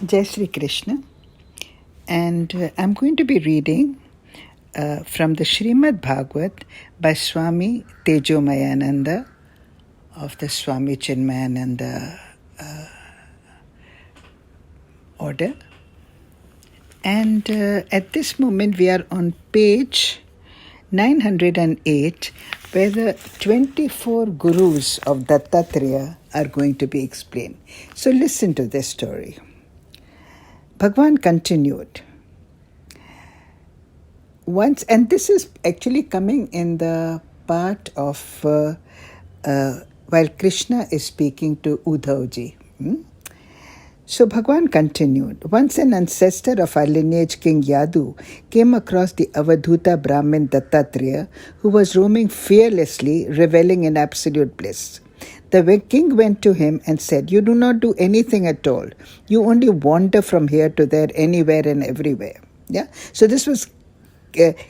Jai Shri Krishna, and I'm going to be reading from the Srimad Bhagavat by Swami Tejomayananda of the Swami Chinmayananda order. And at this moment we are on page 908, where the 24 gurus of Dattatreya are going to be explained. So listen to this story. Bhagavan continued. Once, and this is actually coming in the part of while Krishna is speaking to Uddhavji. So Bhagavan continued. Once an ancestor of our lineage, King Yadu, came across the Avadhuta Brahmin Dattatreya, who was roaming fearlessly, reveling in absolute bliss. The king went to him and said, "You do not do anything at all. You only wander from here to there, anywhere and everywhere." Yeah. So this was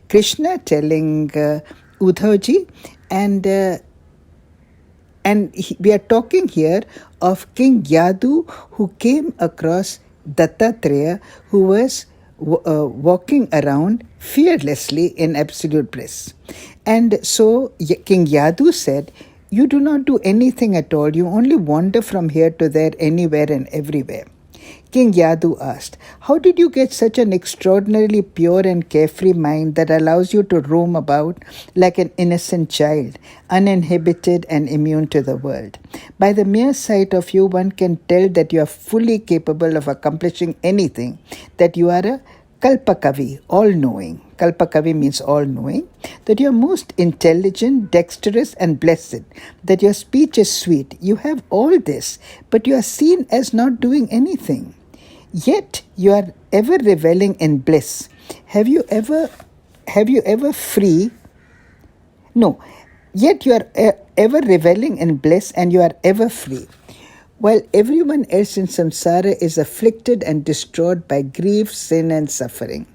Krishna telling Uddhavji, and we are talking here of King Yadu, who came across Dattatreya, who was walking around fearlessly in absolute bliss. And so King Yadu said, "You do not do anything at all. You only wander from here to there, anywhere and everywhere." King Yadu asked, "How did you get such an extraordinarily pure and carefree mind that allows you to roam about like an innocent child, uninhibited and immune to the world? By the mere sight of you, one can tell that you are fully capable of accomplishing anything, that you are a Kalpakavi, all-knowing." Kalpakavi means all-knowing. That you are most intelligent, dexterous and blessed. That your speech is sweet. You have all this, but you are seen as not doing anything. Yet you are ever reveling in bliss. Have you ever free? No. Yet you are ever reveling in bliss, and you are ever free. While everyone else in samsara is afflicted and distraught by grief, sin and suffering.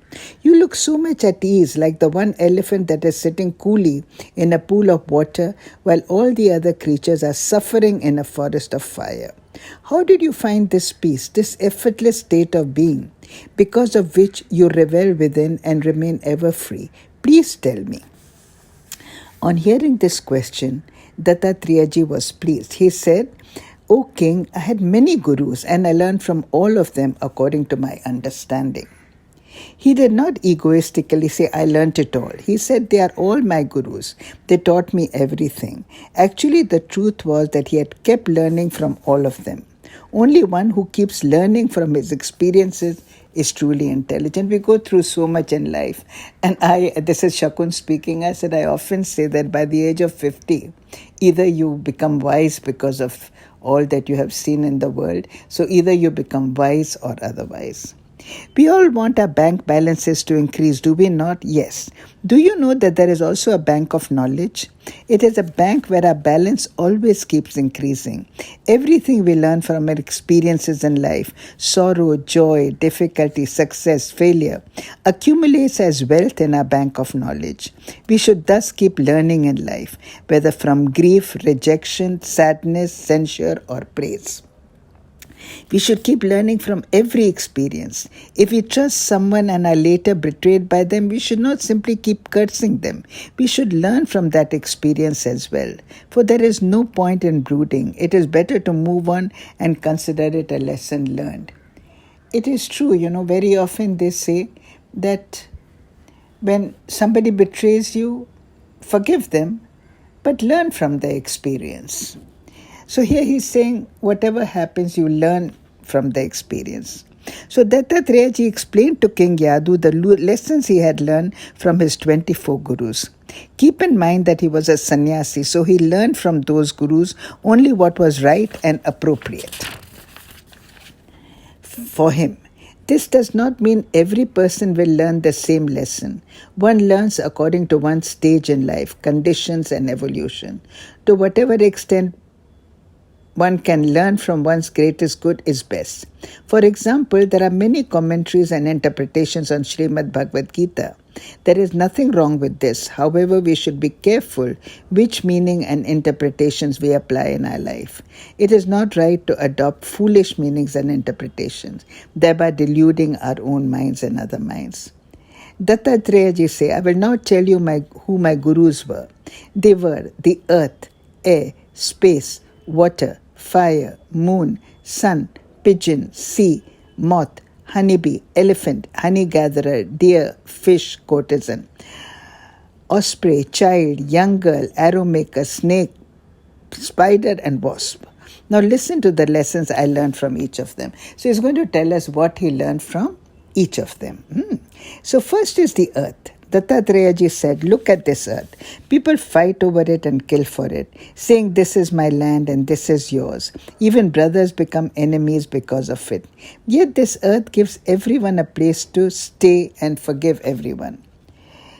You look so much at ease, like the one elephant that is sitting coolly in a pool of water, while all the other creatures are suffering in a forest of fire. How did you find this peace, this effortless state of being, because of which you revel within and remain ever free? Please tell me. On hearing this question, Dattatreyaji was pleased. He said, "O king, I had many gurus, and I learned from all of them according to my understanding." He did not egoistically say, "I learnt it all." He said, "They are all my gurus. They taught me everything." Actually, the truth was that he had kept learning from all of them. Only one who keeps learning from his experiences is truly intelligent. We go through so much in life. And this is Shakun speaking, I said, I often say that by the age of 50, either you become wise because of all that you have seen in the world. So either you become wise or otherwise. We all want our bank balances to increase, do we not? Yes. Do you know that there is also a bank of knowledge? It is a bank where our balance always keeps increasing. Everything we learn from our experiences in life, sorrow, joy, difficulty, success, failure, accumulates as wealth in our bank of knowledge. We should thus keep learning in life, whether from grief, rejection, sadness, censure, or praise. We should keep learning from every experience. If we trust someone and are later betrayed by them, we should not simply keep cursing them. We should learn from that experience as well. For there is no point in brooding. It is better to move on and consider it a lesson learned. It is true, very often they say that when somebody betrays you, forgive them, but learn from their experience. So here he's saying, whatever happens, you learn from the experience. So Dattatreyaji explained to King Yadu the lessons he had learned from his 24 gurus. Keep in mind that he was a sannyasi, so he learned from those gurus only what was right and appropriate for him. This does not mean every person will learn the same lesson. One learns according to one's stage in life, conditions and evolution. To whatever extent one can learn from one's greatest good is best. For example, there are many commentaries and interpretations on Srimad Bhagavad Gita. There is nothing wrong with this. However, we should be careful which meaning and interpretations we apply in our life. It is not right to adopt foolish meanings and interpretations, thereby deluding our own minds and other minds. Dattatreya ji say, I will now tell you who my gurus were. They were the earth, air, space, water, fire, moon, sun, pigeon, sea, moth, honeybee, elephant, honey gatherer, deer, fish, courtesan, osprey, child, young girl, arrow maker, snake, spider, and wasp. Now listen to the lessons I learned from each of them. So he's going to tell us what he learned from each of them. So first is the earth. Dattatreya ji said, look at this earth. People fight over it and kill for it, saying this is my land and this is yours. Even brothers become enemies because of it. Yet this earth gives everyone a place to stay and forgive everyone.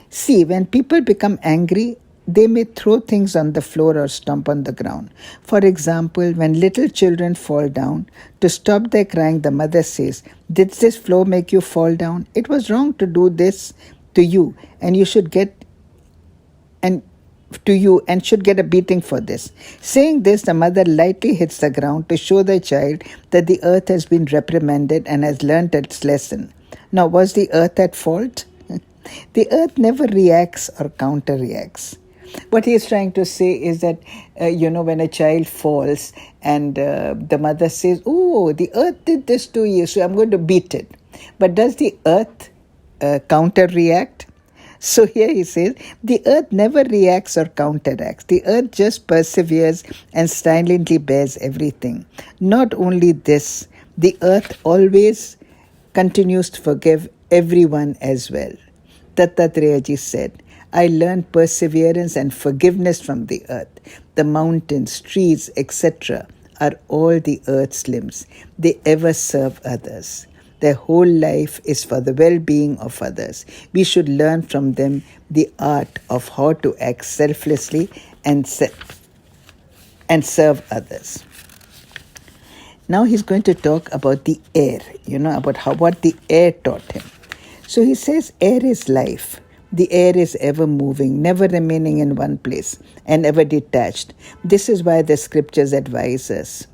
See, when people become angry, they may throw things on the floor or stomp on the ground. For example, when little children fall down, to stop their crying, the mother says, did this floor make you fall down? It was wrong to do this to you, and you should get should get a beating for this. Saying this, the mother lightly hits the ground to show the child that the earth has been reprimanded and has learnt its lesson. Now, was the earth at fault? The earth never reacts or counter-reacts. What he is trying to say is that, when a child falls and the mother says, oh, the earth did this to you, so I'm going to beat it. But does the earth counter-react? So here he says, the earth never reacts or counteracts. The earth just perseveres and silently bears everything. Not only this, the earth always continues to forgive everyone as well. Dattatreya ji said, I learned perseverance and forgiveness from the earth. The mountains, trees, etc. are all the earth's limbs. They ever serve others. Their whole life is for the well-being of others. We should learn from them the art of how to act selflessly and serve others. Now he's going to talk about the air, about what the air taught him. So he says, air is life. The air is ever moving, never remaining in one place, and ever detached. This is why the scriptures advise us.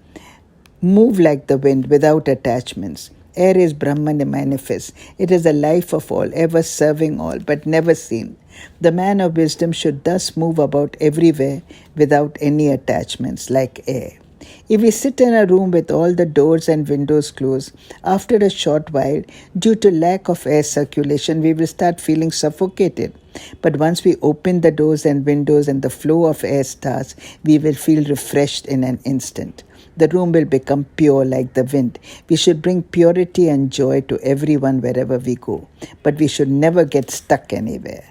Move like the wind without attachments. Air is Brahman manifest. It is the life of all, ever serving all, but never seen. The man of wisdom should thus move about everywhere without any attachments, like air. If we sit in a room with all the doors and windows closed, after a short while, due to lack of air circulation, we will start feeling suffocated. But once we open the doors and windows and the flow of air starts, we will feel refreshed in an instant. The room will become pure like the wind. We should bring purity and joy to everyone wherever we go, but we should never get stuck anywhere.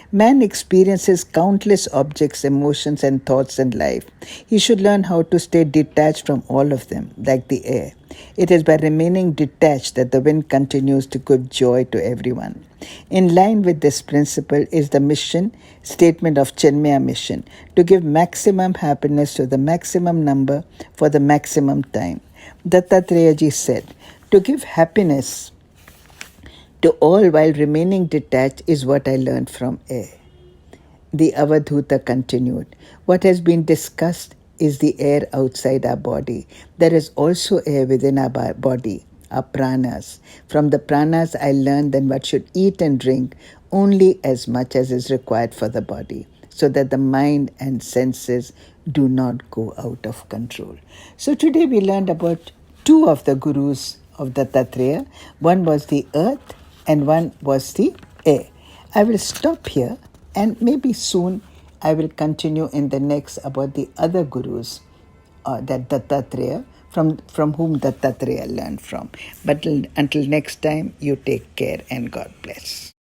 Man experiences countless objects, emotions, and thoughts in life. He should learn how to stay detached from all of them, like the air. It is by remaining detached that the wind continues to give joy to everyone. In line with this principle is the mission statement of Chenmaya mission, to give maximum happiness to the maximum number for the maximum time. Dattatreya ji said, to give happiness to all while remaining detached is what I learned from air. The Avadhuta continued, what has been discussed is the air outside our body. There is also air within our body, our pranas. From the pranas I learned that one should eat and drink only as much as is required for the body, so that the mind and senses do not go out of control. So today we learned about two of the gurus of Dattatreya. One was the earth and one was the air. I will stop here, and maybe soon I will continue in the next about the other gurus that Dattatreya, from whom Dattatreya learned from. But until next time, you take care and God bless.